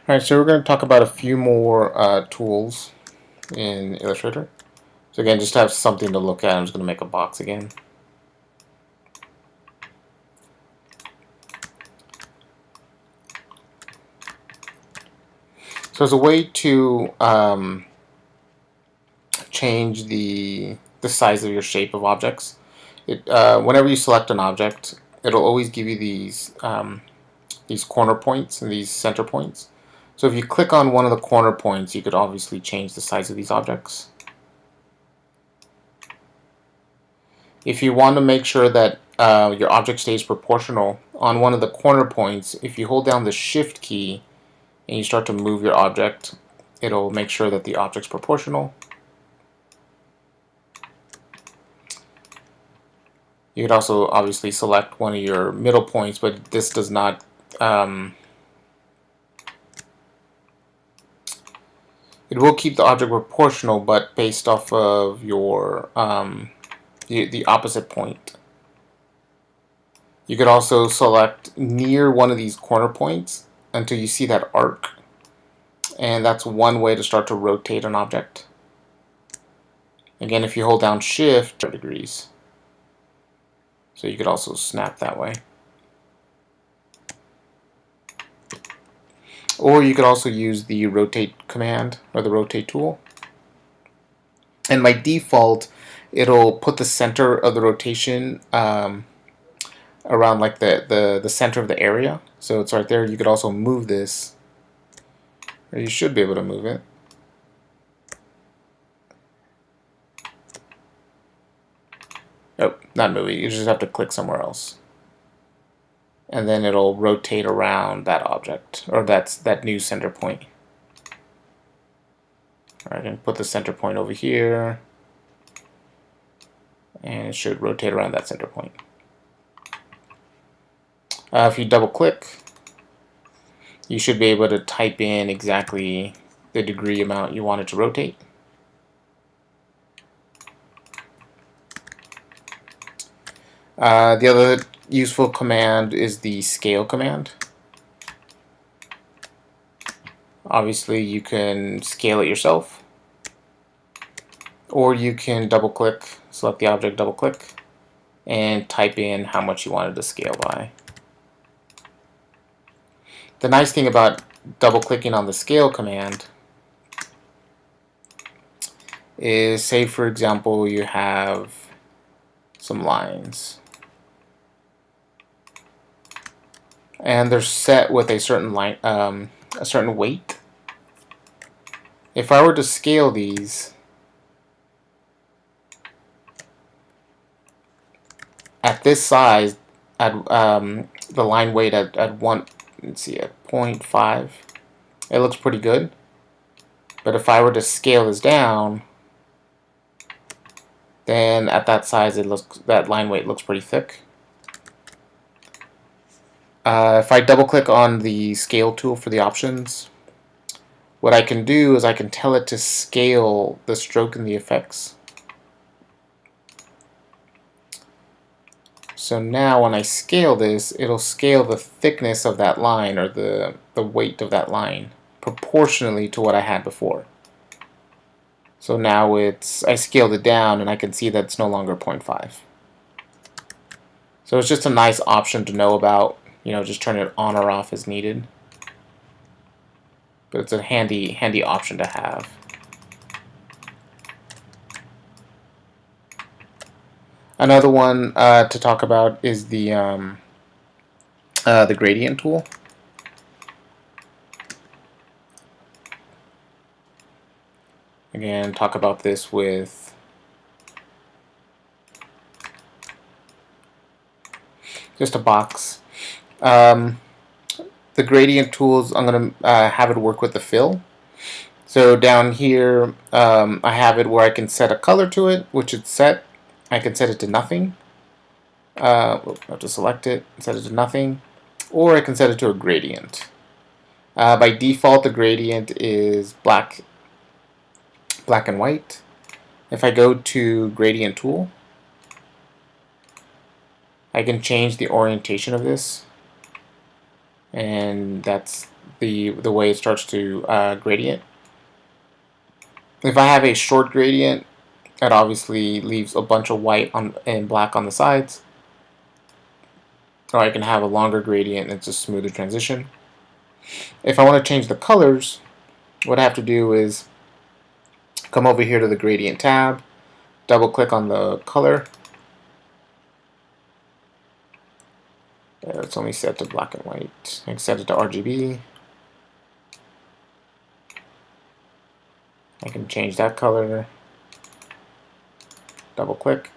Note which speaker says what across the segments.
Speaker 1: Alright, so we're going to talk about a few more tools in Illustrator. So again, just to have something to look at, I'm just going to make a box again. So as a way to change the size of your shape of objects, whenever you select an object, it'll always give you these corner points and these center points. So if you click on one of the corner points, you could obviously change the size of these objects. If you want to make sure that your object stays proportional, on one of the corner points, if you hold down the Shift key and you start to move your object, it'll make sure that the object's proportional. You could also obviously select one of your middle points, but this does not it will keep the object proportional, but based off of your the opposite point. You could also select near one of these corner points until you see that arc, and that's one way to start to rotate an object. Again, if you hold down Shift, degrees. So you could also snap that way. Or you could also use the rotate command or the rotate tool. And by default, it'll put the center of the rotation around like the center of the area. So it's right there. You could also move this, or you should be able to move it. Oh, not moving. You just have to click somewhere else. And then it'll rotate around that object, or that new center point. Alright, and put the center point over here, and it should rotate around that center point. If you double click, you should be able to type in exactly the degree amount you want it to rotate. The other useful command is the scale command. Obviously, you can scale it yourself, or you can double click, select the object, double click, and type in how much you wanted to scale by. The nice thing about double clicking on the scale command is, say for example, you have some lines, and they're set with a certain line, a certain weight. If I were to scale these at this size, at the line weight at one, let's see, at 0.5, it looks pretty good. But if I were to scale this down, then at that size, that line weight looks pretty thick. If I double click on the scale tool for the options, what I can do is I can tell it to scale the stroke and the effects. So now when I scale this, it'll scale the thickness of that line, or the weight of that line, proportionally to what I had before. So now I scaled it down, and I can see that it's no longer 0.5. So it's just a nice option to know about. Just turn it on or off as needed. But it's a handy option to have. Another one to talk about is the gradient tool. Again, talk about this with just a box. The gradient tools, I'm going to have it work with the fill. So down here, I have it where I can set a color to it, which it's set. I can set it to nothing. I have to select it, set it to nothing, or I can set it to a gradient. By default, the gradient is black and white. If I go to gradient tool, I can change the orientation of this, and that's the way it starts to gradient. If I have a short gradient, it obviously leaves a bunch of white and black on the sides. Or I can have a longer gradient and it's a smoother transition. If I want to change the colors, what I have to do is come over here to the gradient tab, double click on the color. It's only set to black and white. I can set it to RGB. I can change that color. Double click.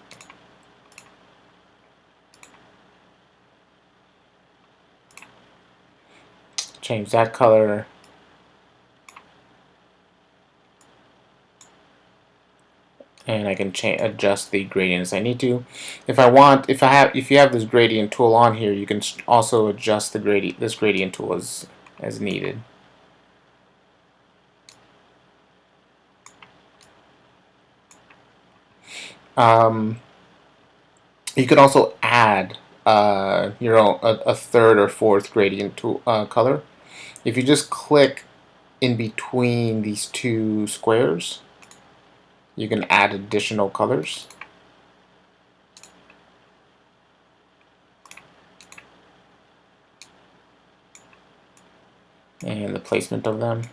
Speaker 1: Change that color. And I can adjust the gradient as I need to. If you have this gradient tool on here, you can also adjust the this gradient tool as needed. You could also add your own a third or fourth gradient tool color. If you just click in between these two squares, you can add additional colors. And the placement of them.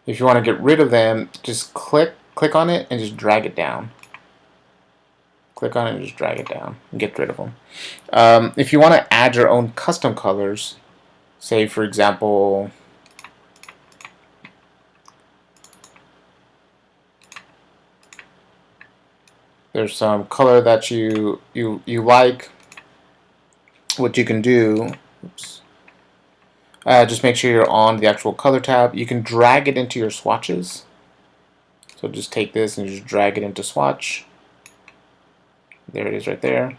Speaker 1: If you want to get rid of them, just click on it and just drag it down. Click on it and just drag it down and get rid of them. If you want to add your own custom colors, say for example, there's some color that you like, what you can do, just make sure you're on the actual color tab. You can drag it into your swatches. So just take this and just drag it into swatch. There it is right there.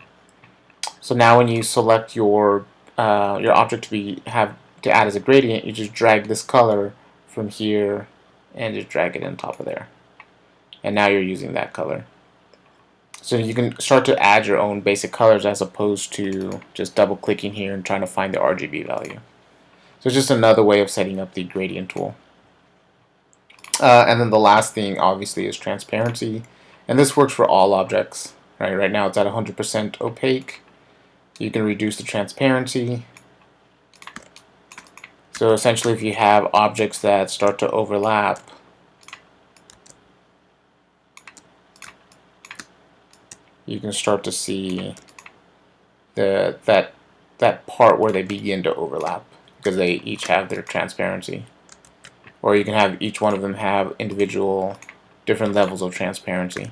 Speaker 1: So now when you select your object to add as a gradient, you just drag this color from here and just drag it on top of there. And now you're using that color. So you can start to add your own basic colors as opposed to just double clicking here and trying to find the RGB value. So it's just another way of setting up the gradient tool. And then the last thing obviously is transparency. And this works for all objects. Right now it's at 100% opaque. You can reduce the transparency. So essentially if you have objects that start to overlap, you can start to see that part where they begin to overlap because they each have their transparency. Or you can have each one of them have individual different levels of transparency.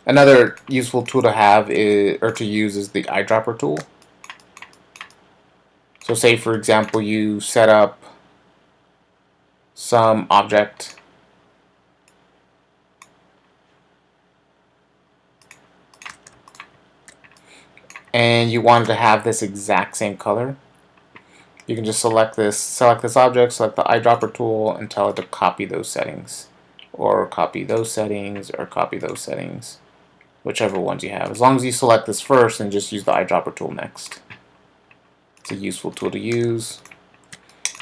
Speaker 1: Another useful tool to have to use is the Eyedropper tool. So say for example you set up some object and you wanted to have this exact same color. You can just select this object, select the Eyedropper tool, and tell it to copy those settings, or copy those settings, or copy those settings, whichever ones you have. As long as you select this first and just use the Eyedropper tool next. It's a useful tool to use.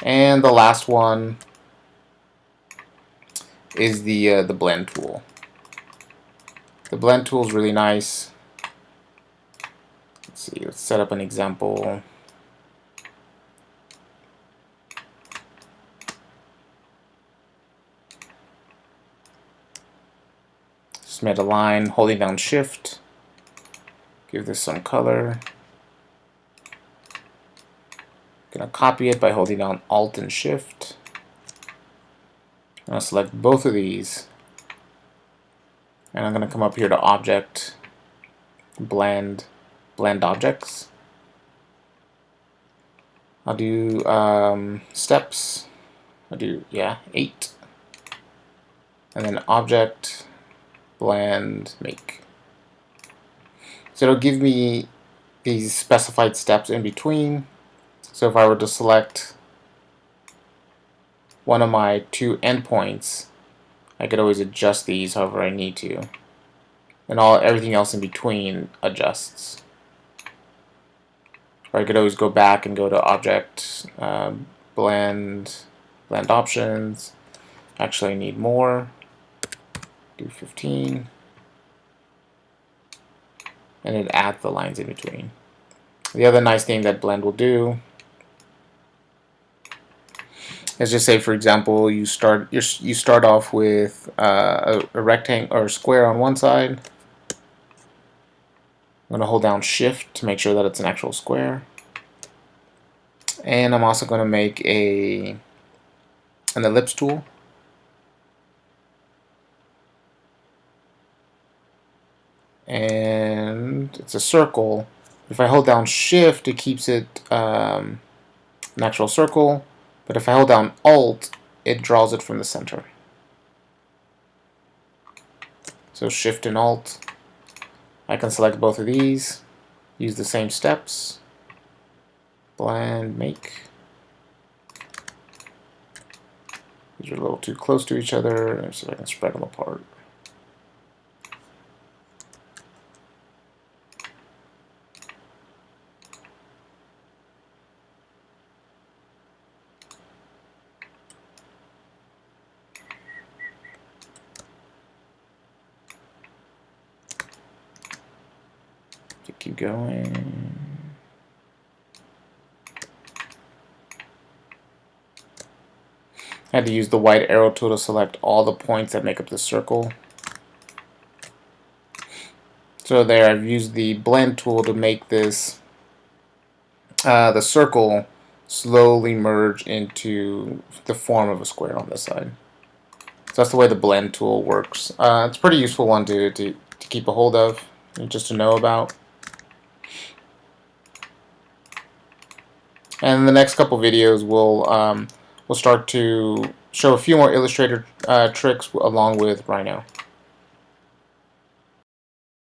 Speaker 1: And the last one is the blend tool. The blend tool is really nice. Let's see, let's set up an example. Just made a line, holding down Shift. Give this some color. Gonna copy it by holding down Alt and Shift. I'm gonna select both of these, and I'm gonna come up here to Object, Blend Objects. I'll do steps. I'll do 8, and then Object, Blend, Make. So it'll give me these specified steps in between. So if I were to select one of my two endpoints, I could always adjust these however I need to. and everything else in between adjusts. Or I could always go back and go to Object, Blend Options. Actually, I need more. Do 15. And it adds the lines in between. The other nice thing that Blend will do is just say, for example, you start off with a rectangle or a square on one side. I'm going to hold down Shift to make sure that it's an actual square. And I'm also going to make an Ellipse Tool. And it's a circle. If I hold down Shift, it keeps it an actual circle. But if I hold down Alt, it draws it from the center. So Shift and Alt. I can select both of these, use the same steps, blend, make. These are a little too close to each other, so I can spread them apart. Keep going. I had to use the white arrow tool to select all the points that make up the circle. So there, I've used the blend tool to make this the circle slowly merge into the form of a square on this side. So that's the way the blend tool works. It's a pretty useful one to keep a hold of, and just to know about. And in the next couple videos, we'll start to show a few more Illustrator tricks along with Rhino.